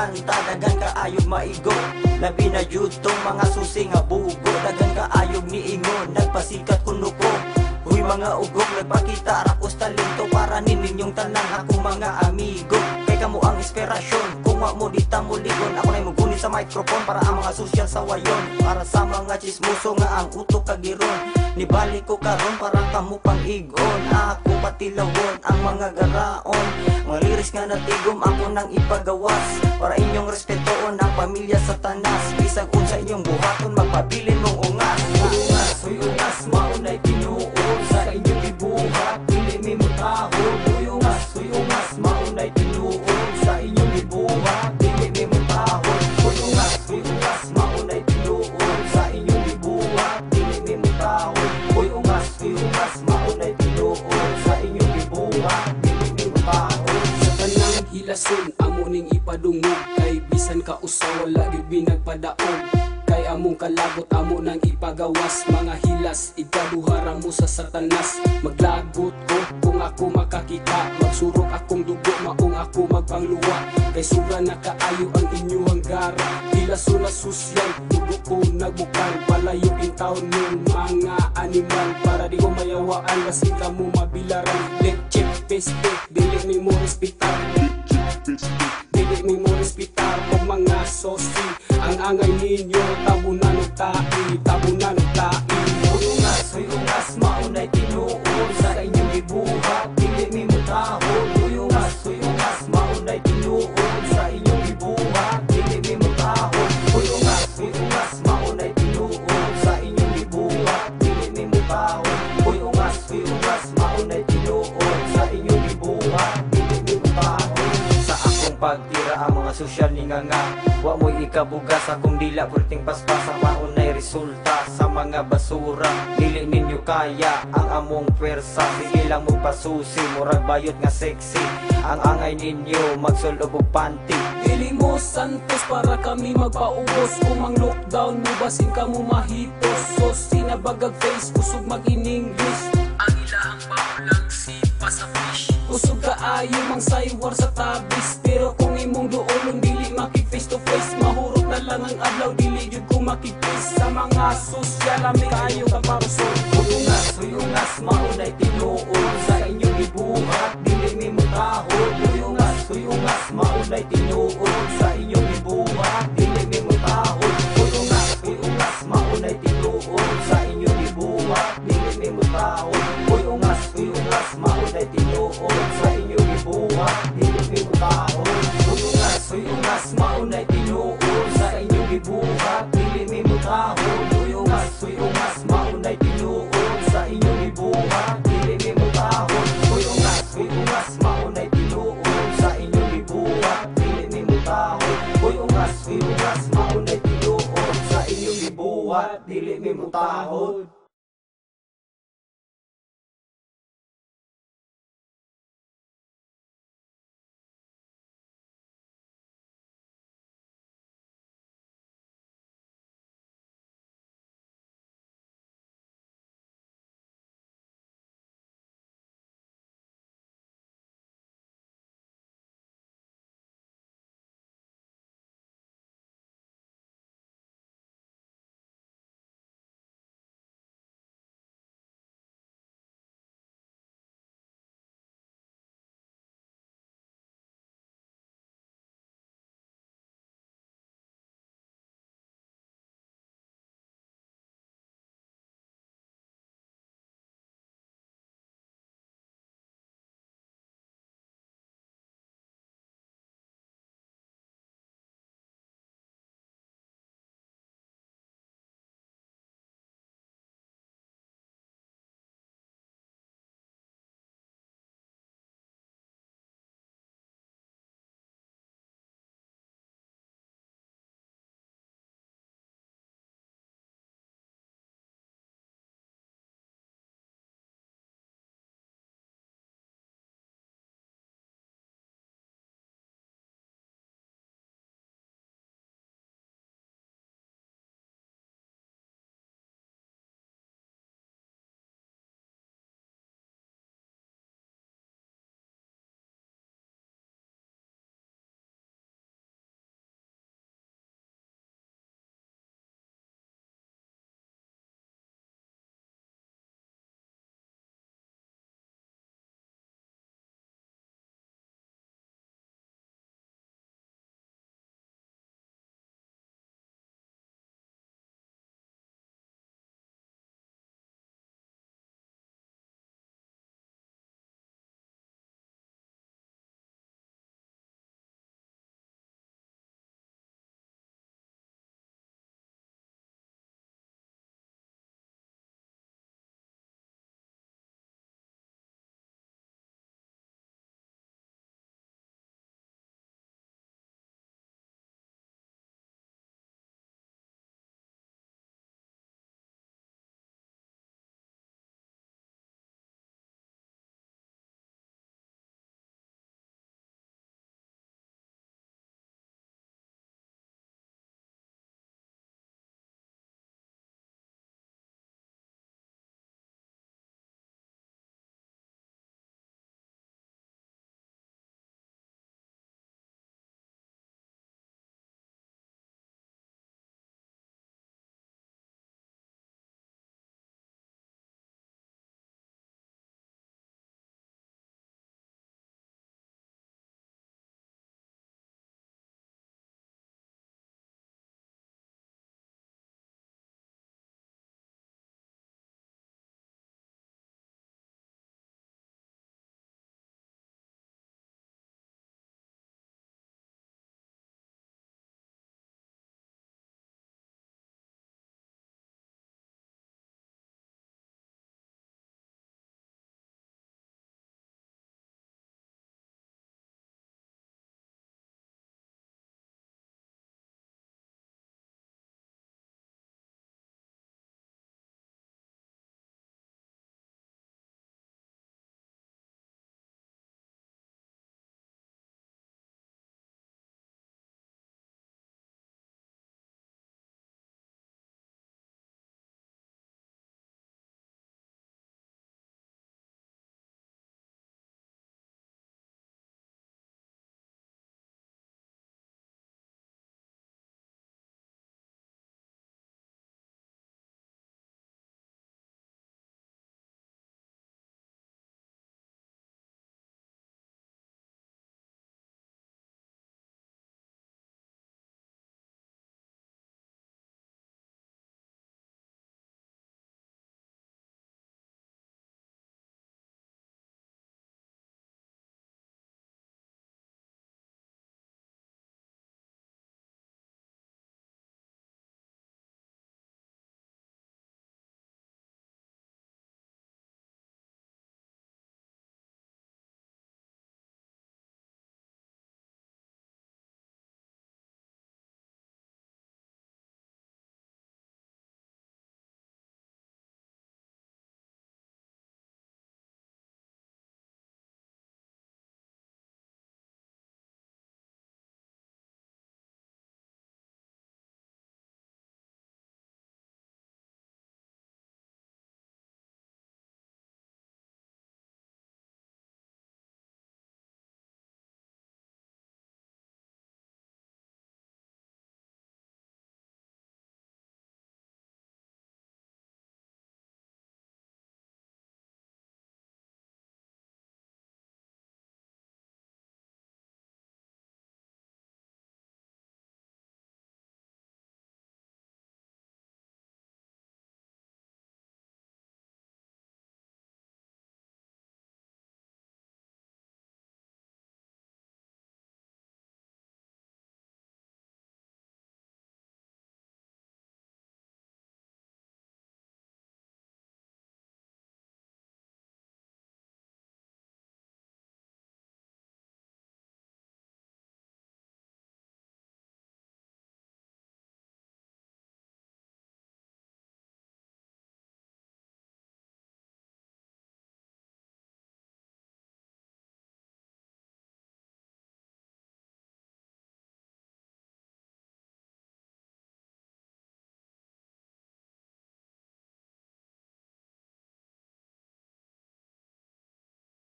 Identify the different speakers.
Speaker 1: kanta, dagan kaayog maigo. Labi na yutong mga susi nga bugo, dagan kaayog ni ingon, nagpasikat kuno ko. Huy mga ugok, nagpakita rakos talento para ninyong tanang akong mga amigo. Kay kamo ang inspirasyon, kung wa mo dita mo ligon. Ako na'y mugunit sa microphone para ang mga social sa wayon. Para sa mga chismoso nga ang utok kagiron, nibalik ko karon para kamo pang igon. Ako patilawon ang mga garaon, mga lyrics nga natigom ako nang ipagawas. Para inyong respetoon ang pamilya sa tanas, bisag unsa inyong buhaton magpabilin mong ungas. Ungas, huy ungas, maunay tinuod sa inyong ibuhat, dili mi mutahod. Huy ungas, maunay tinuod sa inyong ibuhat, dili mi mutahod. Huy ungas, maunay tinuod sa inyong ibuhat, dili mi mutahod. Huy ungas, maunay tinuod sa inyong ibuhat, dili mi mutahod.
Speaker 2: Sa tanang hilason amo ning ipadungog, kay bisan ka usaw wala gyud binagpadaog. Kay among kalabot amo nang ipagawas, mga hilas ikaduhara mo sa satanas. Maglagot ko kung ako makakita, magsurok akong dugo maong ako magpangluwa. Kay sura na kaayo ang inyong gara, hilason na sosyal dugo ko nagbukang. Palayo in taon yung mga animal, para di ko mayawaan kasi kamo mabilaran. Leche peste, dili mi mo respitar, dili mi mo respitar pag mga sosi. Ang angay ninyo, tabunan ng tae, tabunan ng tae.
Speaker 1: Huy ungas, maunay tinuod sa inyong ibuhat, dili mi mutahod. Huy ungas, maunay tinuod sa inyong ibuhat, dili mi mutahod. Huy ungas, maunay tinuod sa inyong ibuhat, dili mi mutahod. Huy ungas, maunay tinuod sa inyong ibuhat, dili mi mutahod. Sa akong pagtira ang mga sosyal ni nga, wa mo'y ikabugas akong dila, purting paspas ang maunay resulta sa mga basura. Dili ninyo kaya ang among pwersa, sige lang mo pasusi, murag bayot nga sexy. Ang angay ninyo magsulog og panty,
Speaker 2: Dili mo santos para kami magpaubos. Kung mang lockdown mo basin ka mo mahipos. So sinabagag face, kusog mag-in-English. Ang ilahang paulang sipa sa fish. Kusog kaayo mang saywar sa tabis. Pero kung imong duolong dili maki-face to face, mahurot na lang ang adlaw, dili jud ko makipis. Sa mga sosyal ami kayo kaparosol.
Speaker 1: Huy ungas, maunay tinuod sa inyong ibuhat, dili mi mutahod. Huy ungas, maunay tinuod sa inyong ibuhat, dili mi mutahod. Huy ungas, maunay tinuod sa inyong ibuhat, dili mi mutahod. Huy ungas, maunay tinuod sa inyong ibuhat, dili mi mutahod. Huy ungas, maunay tinuod sa inyong ibuhat, dili mi mutahod. Huy ungas, maunay tinuod sa inyong ibuhat, dili mi mutahod. Huy ungas, maunay tinuod sa inyong ibuhat, dili mi mutahod. Huy ungas, maunay tinuod sa inyong ibuhat, dili mi mutahod.